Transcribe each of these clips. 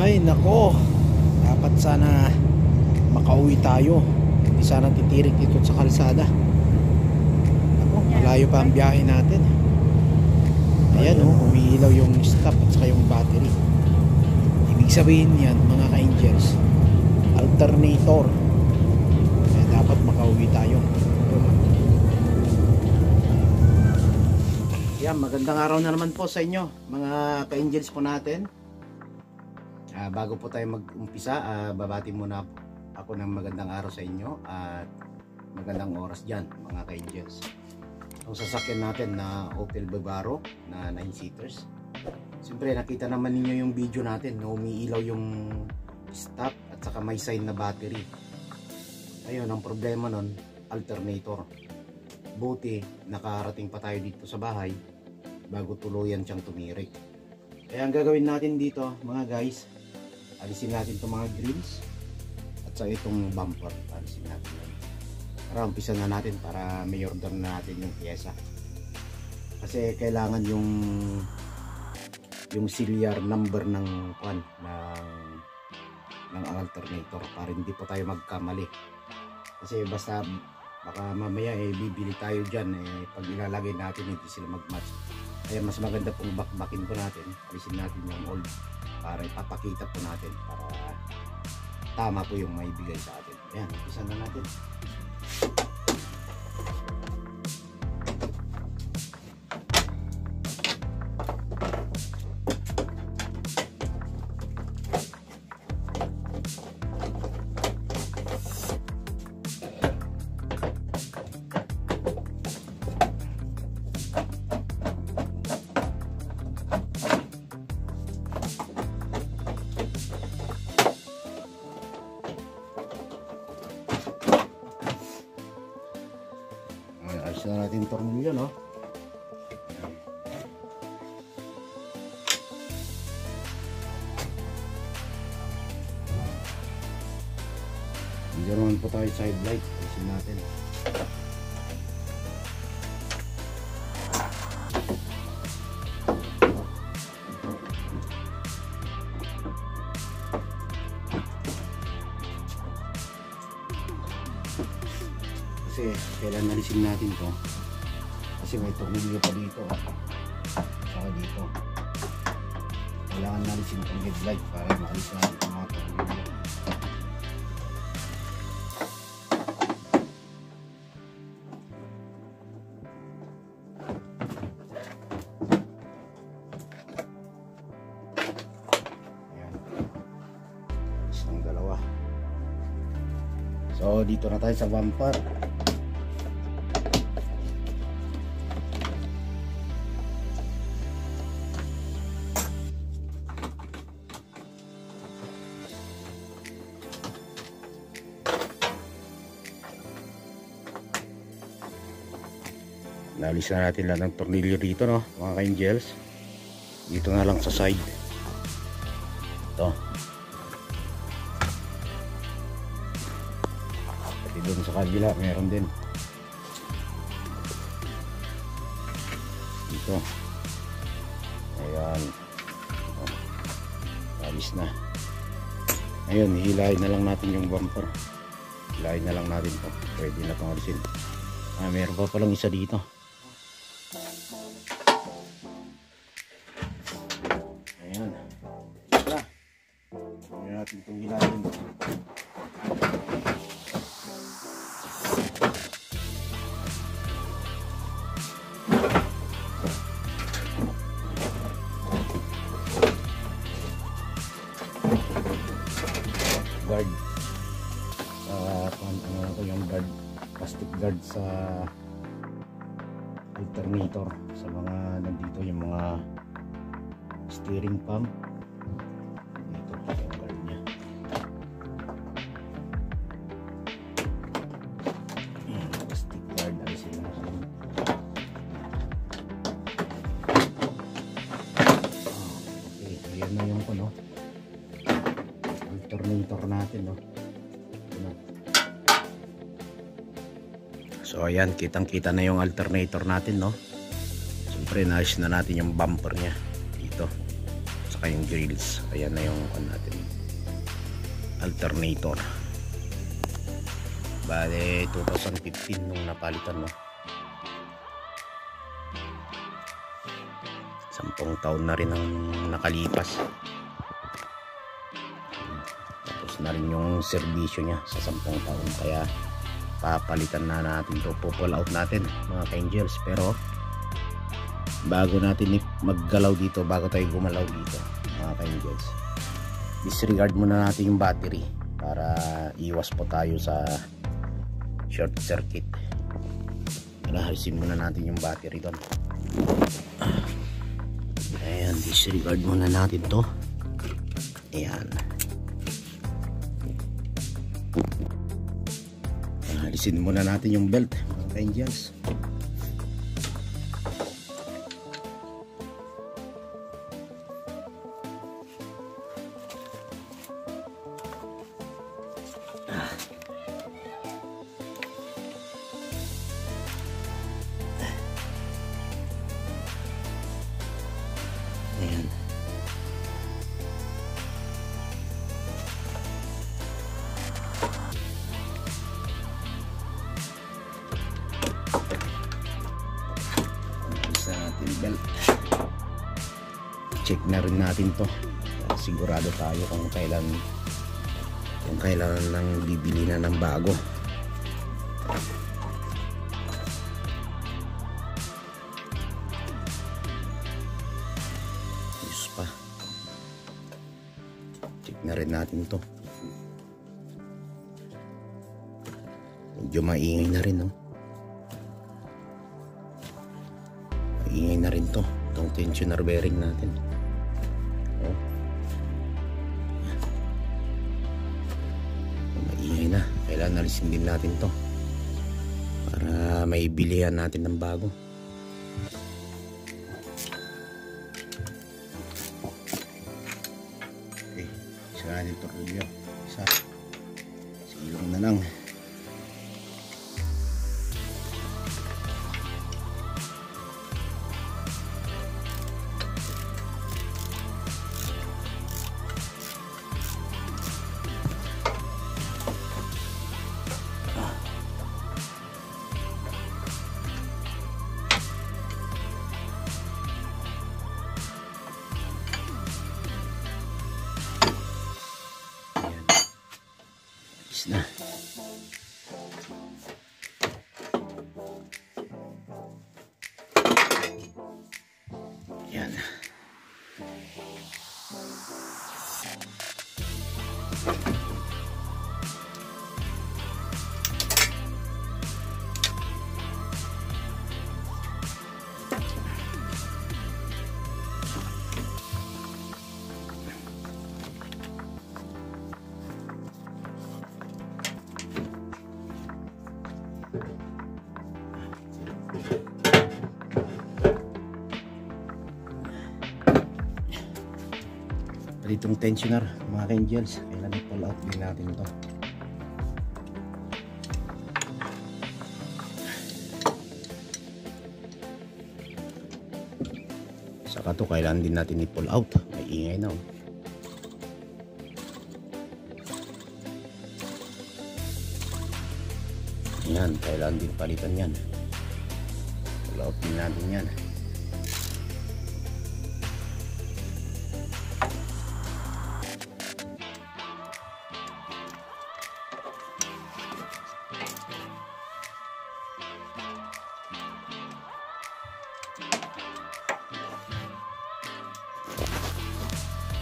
Ay nako, dapat sana makauwi tayo. Hindi sana titirik dito sa kalsada. Ako, malayo pa ang biyahe natin. Ayan oh, umiilaw yung stop at saka yung battery. Ibig sabihin yan mga ka-angels, alternator. Kaya dapat makauwi tayo. Yan, magandang araw na naman po sa inyo mga ka-angels po natin. Bago po tayo mag-umpisa, babati muna ako ng magandang araw sa inyo at magandang oras dyan mga ka-angels. Ang sasakyan natin na Opel Vivaro na 9-seaters. Siyempre nakita naman ninyo yung video natin na umiilaw yung stop at saka may sign na battery. Ayun, ang problema nun, alternator. Buti nakarating pa tayo dito sa bahay bago tuluyan siyang tumirik. Kaya ang gagawin natin dito mga guys, alisin natin itong mga grills at saka itong bumper. Alisin natin yan. Para umpisa na natin para may order na natin yung pyesa. Kasi kailangan yung serial number ng alternator para hindi po tayo magkamali. Kasi basta baka mamaya bibili tayo dyan pag ilalagay natin hindi sila magmatch. Kaya mas maganda pong bakbakin po natin. Alisin natin yung old para ipapakita po natin para tama po yung maibigay sa atin. Ayan, umpisa na natin. Ayos na natin yung tornilyo, no? Hindi naman po tayo side light. Ayusin natin. Kasi kailan nalisin natin to kasi may tornilyo pa dito saka dito kailangan nalisin itong headlight para maalis natin itong mga tornilyo. Ayan, alis ng dalawa. So dito na tayo sa bumper. Naalis na natin lahat ng tornilyo dito, no mga ka-angels. Dito na lang sa side. Ito. Pati doon sa kabila meron din. Dito. Ayan. Naalis na. Ayun, hilahin na lang natin yung bumper. Hilahin na lang natin to. Pwede na itong alisin. Meron pa palang isa dito. Ayan. Tara. Ayan natin itong hilahin. Guard. Ano ko yung guard. Plastic guard sa alternator sa mga nandito yung mga steering pump dito yung guard nya. Plastic guard alisin natin. Okay, ayan na yung alternator natin, no? So ayan, kitang-kita na yung alternator natin, no? Siyempre naayos na natin yung bumper niya dito sa saka yung grills. Ayan na yung natin, alternator. Bale 2015 nung napalitan, no? 10 taon na rin ang nakalipas. Tapos na rin yung serbisyo niya sa 10 taon, kaya papalitan na natin to. Pull out natin mga ka-angels. Pero bago natin maggalaw dito, bago tayo gumalaw dito mga ka-angels, disregard muna natin yung battery para iwas po tayo sa short circuit. Halisin muna natin yung battery doon. Ayan, disregard muna natin to. Ayan, halisin muna natin yung belt mga ka-angels. Ayan. Sa ating belt, check na rin natin to para sigurado tayo kung kailan lang bibili na ng bago. Pa, check na rin natin to. Medyo maingay na rin, no? Maingay na rin to, itong tensioner bearing natin. Oh, maingay na, kailangan alisin din natin to para may bilihan natin ng bago. Natin tornilyo, isa silong na lang. Na. Yan. Itong tensioner mga ka-angels, kailan i-pull out din natin ito. Saka to kailan din natin i-pull out, may ingay na, oh. Yan, kailan din palitan yan. Pull out din natin yan.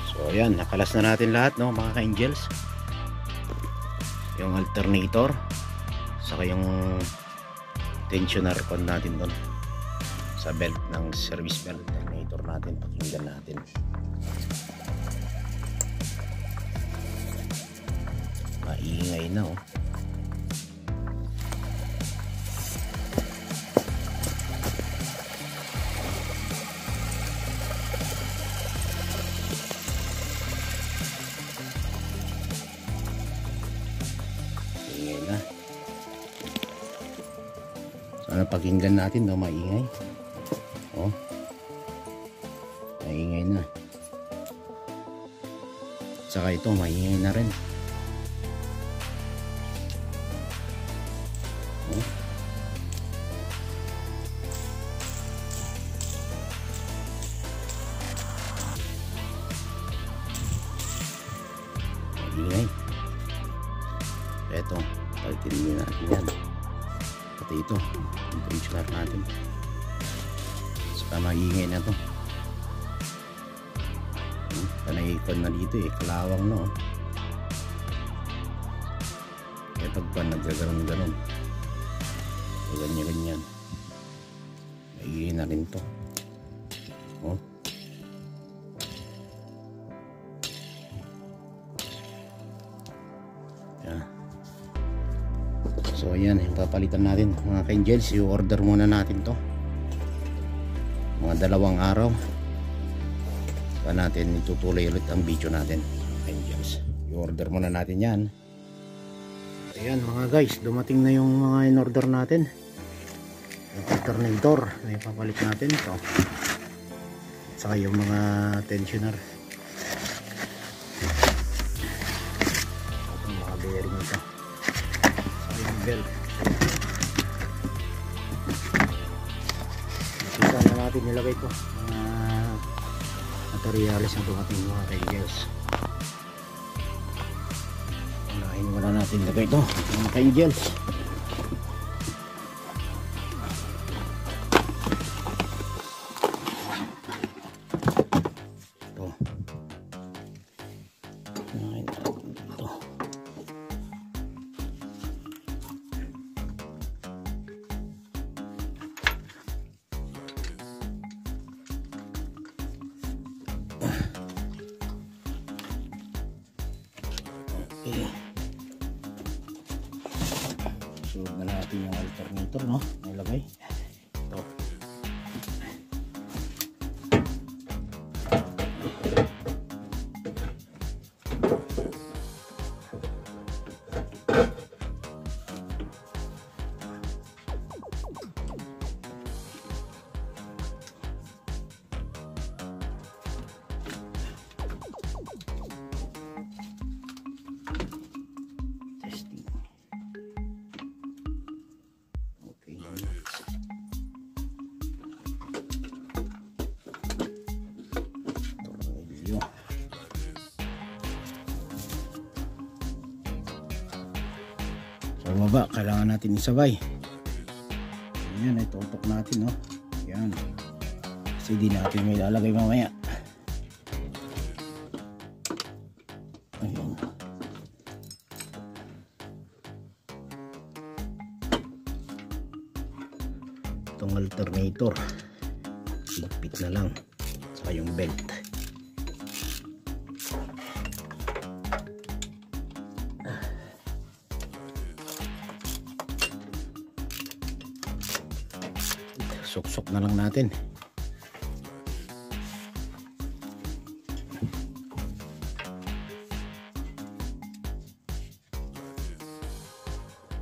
So ayan, nakalas na natin lahat, no mga ka-angels. Yung alternator saka yung tensioner kon natin doon sa belt ng service belt alternator natin. Pakinggan natin. Maingay na, oh. Sana pakinggan natin, no, maingay. Oh. Maingay na. Saka ito maingay na rin. Maingay. Ito, palitin din natin yan. Pati ito, yung tensioner natin. Saka maingay na to. Panayikon na dito eh, kalawang no. Kaya pagpan nagaganon-ganon, ganyan-ganyan, maingay na rin to. Oh. Yan. So ayan, yung papalitan natin mga ka-angels. I-order muna natin to mga 2 araw pa natin itutuloy ulit ang video natin, angels. I-order muna natin yan. Ayan mga guys, dumating na yung mga in-order natin. Yung alternator na ipapalit natin ito, at saka yung mga tensioner, itong mga bearing ito, saka yung belt. Nakita na natin nilagay ko materialis na dumating mga ka-angels. Unahin muna natin lagay ito mga ka-angels. Ito unahin natin dito. Sunod na natin yung alternator, no? Nilagay ito. Sa baba, kailangan natin isabay. Yan, itutok natin, no? Yan. Kasi di natin may lalagay mamaya. Ayun. Itong alternator, higpit na lang. Saka yung belt. Suksok na lang natin.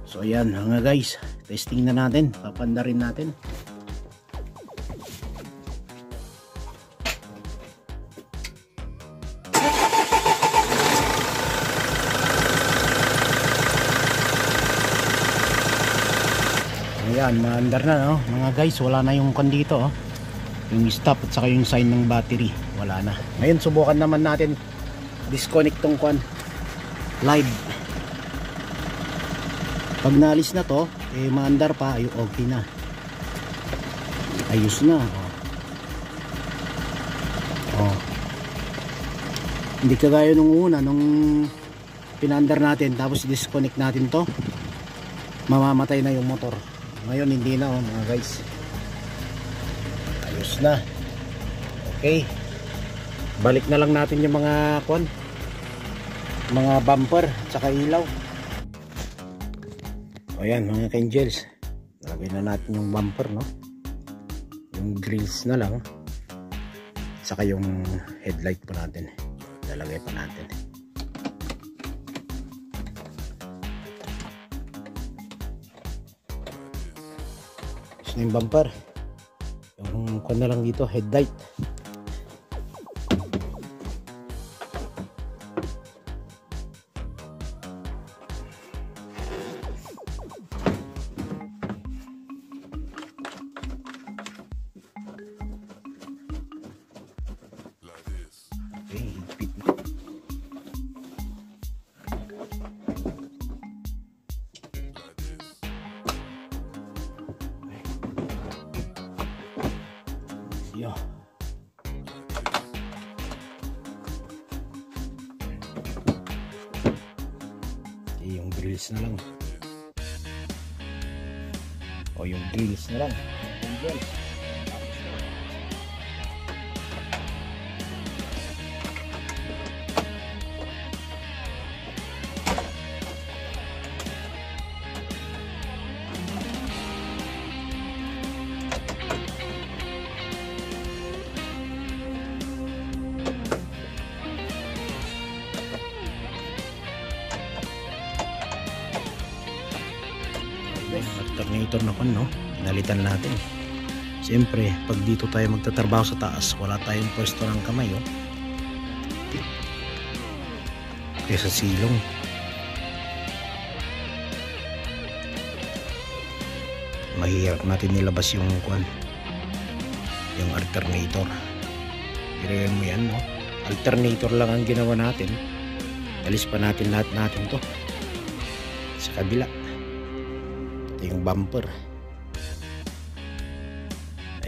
So ayan mga guys, testing na natin, papanda rin natin. Ayan, maandar na, no? Mga guys, wala na yung kon dito, oh. Yung stop at saka yung sign ng battery, wala na. Ngayon subukan naman natin disconnect tong kon live. Pag naalis na to, eh maandar pa, ay okay na. Ayos na, oh. Oh. Hindi kagaya nung una, nung pinaandar natin tapos disconnect natin to, mamamatay na yung motor. Ngayon hindi na, oh, mga guys. Ayos na. Okay. Balik na lang natin yung mga kon, mga bumper at saka ilaw. O yan mga ka-angels, lagay na natin yung bumper, no? Yung grills na lang, saka yung headlight pa natin, lalagay pa natin. So yung bumper, yung kon na lang dito, headlight. Okay, higpit na. Siya. Yung grills na lang. O yung grills na lang. Yung grills. Alternator na kon, no? Pinalitan natin. Siyempre, pag dito tayo magtatrabaho sa taas, wala tayong pwesto ng kamay, oh. Kaya sa silong. Mahirap natin nilabas yung kwan. Yung alternator. Pero mo yan, no? Alternator lang ang ginawa natin. Alis pa natin lahat natin to. Sa kabila. Ito yung bumper.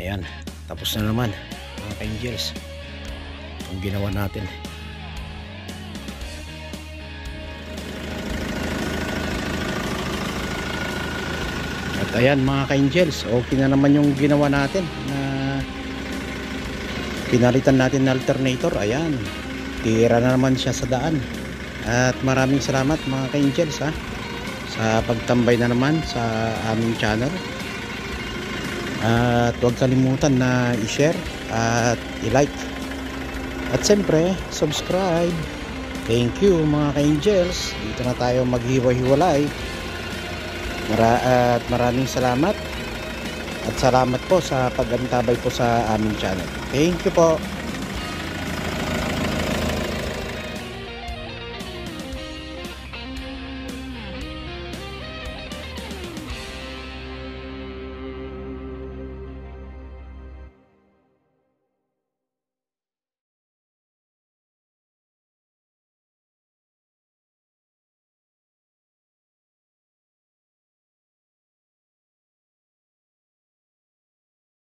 Ayan, tapos na naman mga ka-angels ang ginawa natin. At ayan mga ka-angels, okay na naman yung ginawa natin na pinalitan natin na alternator. Ayan, tira na naman siya sa daan. At maraming salamat mga ka-angels, ha, sa pagtambay na naman sa aming channel. At huwag kalimutan na i-share at i-like at siyempre subscribe. Thank you mga ka-angels. Dito na tayo maghiwa-hiwalay. At maraming salamat at salamat po sa pag-antabay po sa aming channel. Thank you po.